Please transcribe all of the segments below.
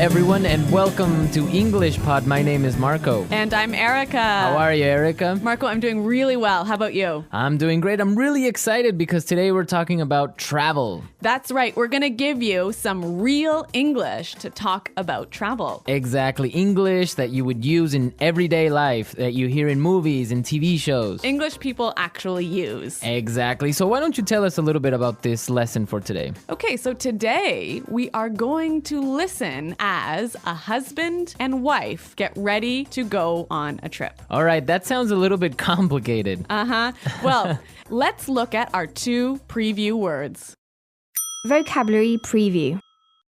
everyone, and welcome to English Pod. My name is Marco. And I'm Erica. How are you, Erica? Marco, I'm doing really well. How about you? I'm doing great. I'm really excited because today we're talking about travel. That's right. We're going to give you some real English to talk about travel. Exactly. English that you would use in everyday life, that you hear in movies and TV shows. English people actually use. Exactly. So why don't you tell us a little bit about this lesson for today? Okay, so today we are going to listen as a husband and wife get ready to go on a trip. All right, that sounds a little bit complicated. Well, let's look at our two preview words. Vocabulary preview.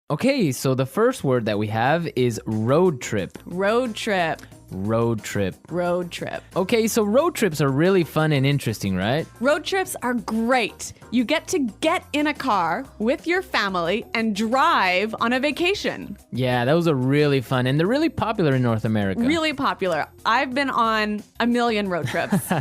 Okay, so the first word that we have is road trip. Road trip. Road trip. Road trip. Okay, so road trips are really fun and interesting, right? Road trips are great. You get to get in a car with your family and drive on a vacation. Yeah, those are really fun, and they're really popular in North America. Really popular. I've been on a million road trips.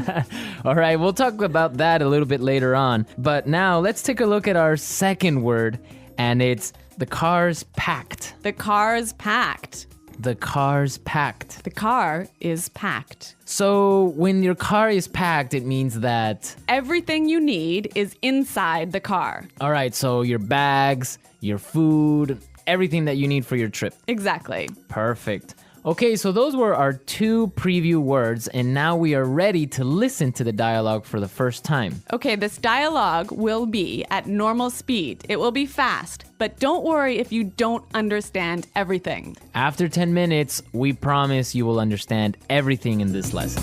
All right, we'll talk about that a little bit later on. But now let's take a look at our second word, and it's the car's packed. The car's packed. The car's packed. The car is packed. So when your car is packed, it means that... everything you need is inside the car. All right, so your bags, your food, everything that you need for your trip. Exactly. Perfect. Okay, so those were our two preview words, and now we are ready to listen to the dialogue for the first time. Okay, this dialogue will be at normal speed. It will be fast, but don't worry if you don't understand everything. After 10 minutes, we promise you will understand everything in this lesson.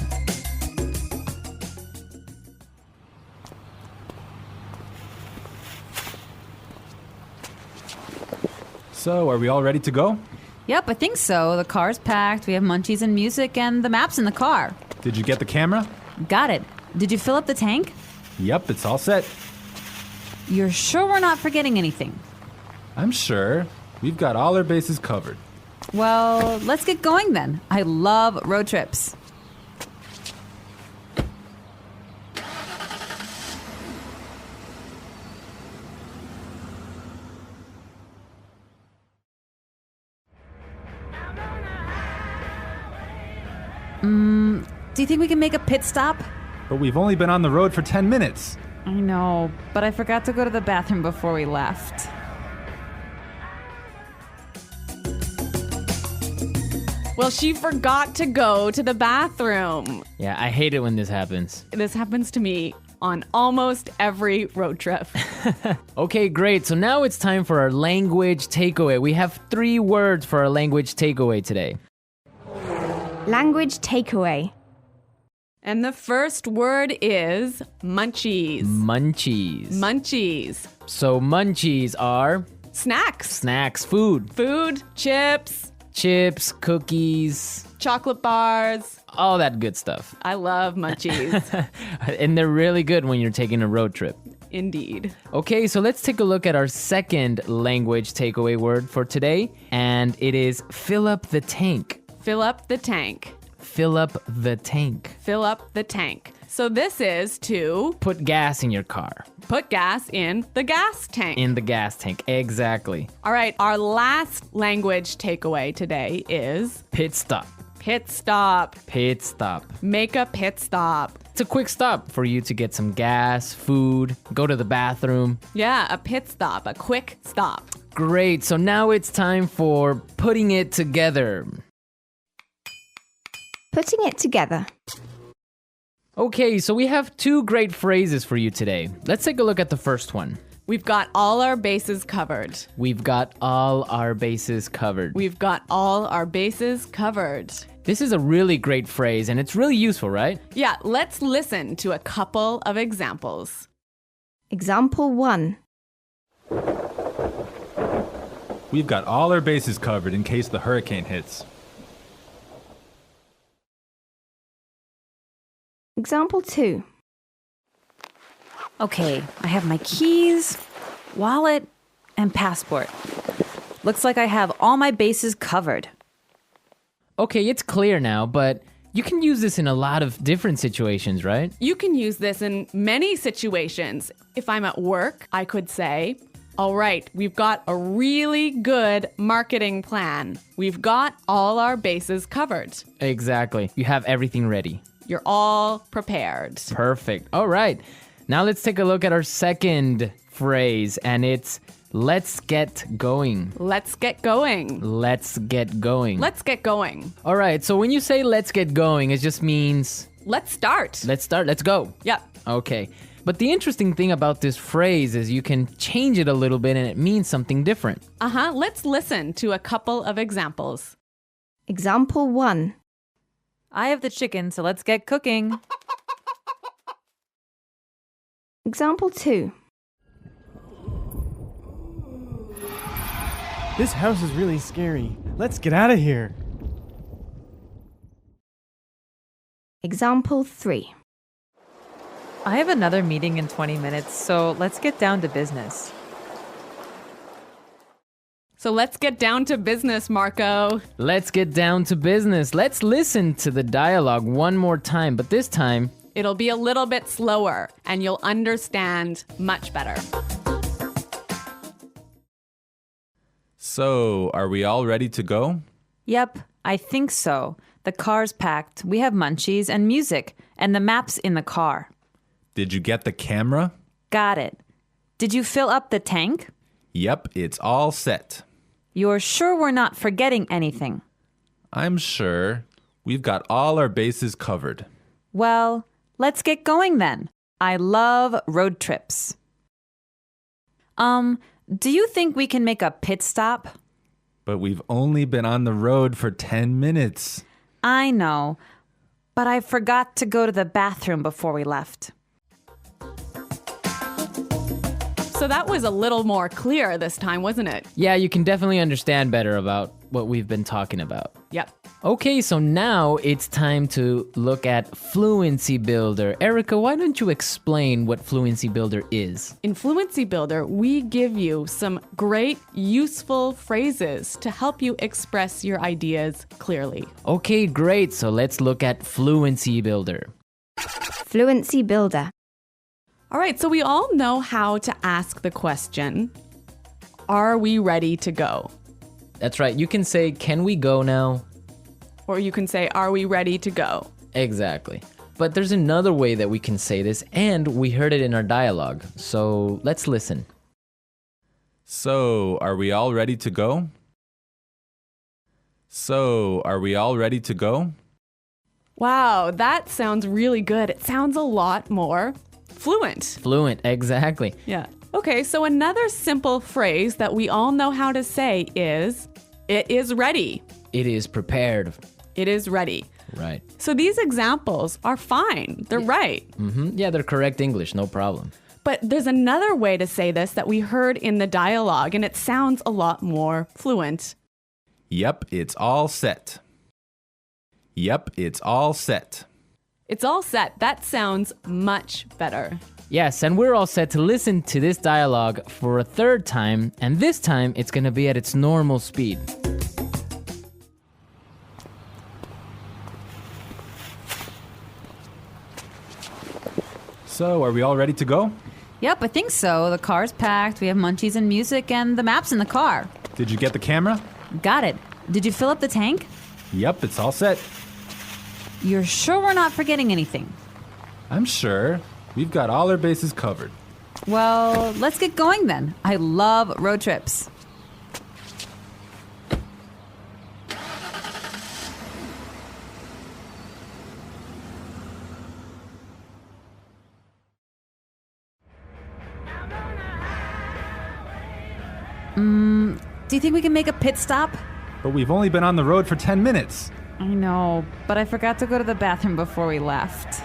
So, are we all ready to go? Yep, I think so. The car's packed, we have munchies and music, and the map's in the car. Did you get the camera? Got it. Did you fill up the tank? Yep, it's all set. You're sure we're not forgetting anything? I'm sure. We've got all our bases covered. Well, let's get going then. I love road trips. Do you think we can make a pit stop? But we've only been on the road for 10 minutes. I know, but I forgot to go to the bathroom before we left. Well, she forgot to go to the bathroom. Yeah, I hate it when this happens. This happens to me on almost every road trip. Okay, great. So now it's time for our language takeaway. We have 3 words for our language takeaway today. Language takeaway. And the first word is munchies. Munchies. Munchies. So munchies are Snacks. snacks, food, Food, chips, chips, cookies, chocolate bars. all that good stuff. I love munchies. And they're really good when you're taking a road trip. Indeed. Okay, so let's take a look at our second language takeaway word for today, and it is fill up the tank. Fill up the tank. Fill up the tank. Fill up the tank. So this is to Put gas in your car. put gas in the gas tank. In the gas tank, exactly. All right, our last language takeaway today is Pit stop. pit stop. Pit stop. Make a pit stop. It's a quick stop for you to get some gas, food, go to the bathroom. Yeah, a pit stop, a quick stop. Great, so now it's time for putting it together. Putting it together. Okay, so we have 2 great phrases for you today. Let's take a look at the first one. We've got all our bases covered. We've got all our bases covered. We've got all our bases covered. This is a really great phrase, and it's really useful, right? Yeah, let's listen to a couple of examples. Example 1. We've got all our bases covered in case the hurricane hits. Example 2. Okay, I have my keys, wallet, and passport. Looks like I have all my bases covered. Okay, it's clear now, but you can use this in a lot of different situations, right? You can use this in many situations. If I'm at work, I could say, All right, we've got a really good marketing plan. We've got all our bases covered. Exactly. You have everything ready. You're all prepared. Perfect. All right. Now let's take a look at our second phrase, and it's let's get going. Let's get going. Let's get going. Let's get going. All right. So when you say let's get going, it just means Let's start. let's start. Let's go. Yep. Okay. But the interesting thing about this phrase is you can change it a little bit and it means something different. Let's listen to a couple of examples. Example 1. I have the chicken, so let's get cooking. Example 2. This house is really scary. Let's get out of here. Example 3. I have another meeting in 20 minutes, so let's get down to business. So let's get down to business, Marco. Let's get down to business. Let's listen to the dialogue one more time, but this time, It'll be a little bit slower and you'll understand much better. So, are we all ready to go? Yep, I think so. The car's packed, we have munchies and music, and the map's in the car. Did you get the camera? Got it. Did you fill up the tank? Yep, it's all set. You're sure we're not forgetting anything? I'm sure. We've got all our bases covered. Well, let's get going then. I love road trips. Do you think we can make a pit stop? But we've only been on the road for 10 minutes. I know, but I forgot to go to the bathroom before we left. So that was a little more clear this time, wasn't it? yeah, you can definitely understand better about what we've been talking about. Yep. Okay, so now it's time to look at Fluency Builder. Erica, why don't you explain what Fluency Builder is? In Fluency Builder, we give you some great, useful phrases to help you express your ideas clearly. Okay, great. So let's look at Fluency Builder. Fluency Builder. All right, so we all know how to ask the question, are we ready to go? That's right. You can say, can we go now? Or you can say, are we ready to go? Exactly. But there's another way that we can say this, and we heard it in our dialogue. So let's listen. So, are we all ready to go? So, are we all ready to go? Wow, that sounds really good. It sounds a lot more fluent. Fluent, exactly. Yeah. Okay, so another simple phrase that we all know how to say is, it is ready. It is prepared. It is ready. Right. So these examples are fine. They're right. Yeah, they're correct English, no problem. But there's another way to say this that we heard in the dialogue, and it sounds a lot more fluent. Yep, it's all set. Yep, it's all set. It's all set. That sounds much better. Yes, and we're all set to listen to this dialogue for a third time, and this time it's going to be at its normal speed. So, are we all ready to go? Yep, I think so. The car's packed, we have munchies and music, and the map's in the car. Did you get the camera? Got it. Did you fill up the tank? Yep, it's all set. You're sure we're not forgetting anything? I'm sure. We've got all our bases covered. Well, let's get going then. I love road trips. Do you think we can make a pit stop? But we've only been on the road for 10 minutes. I know, but I forgot to go to the bathroom before we left.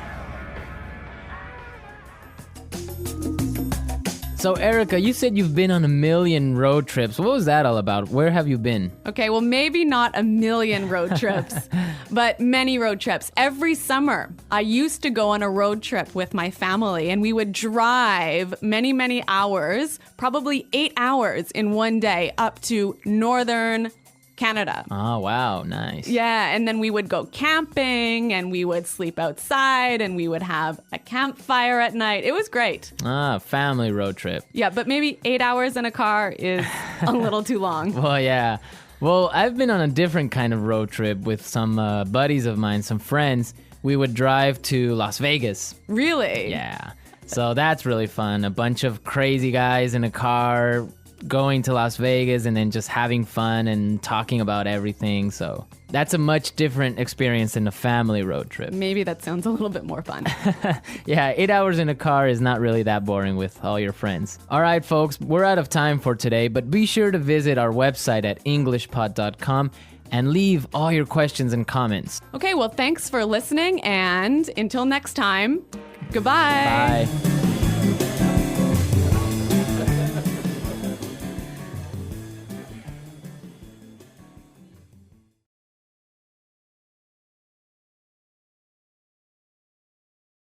So, Erica, you said you've been on a million road trips. What was that all about? Where have you been? Okay, well, maybe not a million road trips, but many road trips. Every summer, I used to go on a road trip with my family, and we would drive many, many hours, probably 8 hours in one day, up to northern Canada. Oh, wow. Nice. Yeah, and then we would go camping and we would sleep outside and we would have a campfire at night. It was great. Family road trip. Yeah, but maybe 8 hours in a car is a little too long. Well, yeah. Well, I've been on a different kind of road trip with some buddies of mine, some friends. We would drive to Las Vegas. Really? Yeah. So that's really fun. A bunch of crazy guys in a car going to Las Vegas and then just having fun and talking about everything. So that's a much different experience than a family road trip. Maybe that sounds a little bit more fun. Yeah, 8 hours in a car is not really that boring with all your friends. All right, folks, we're out of time for today, but be sure to visit our website at englishpod.com and leave all your questions and comments. Okay, well, thanks for listening, and until next time, goodbye. Bye.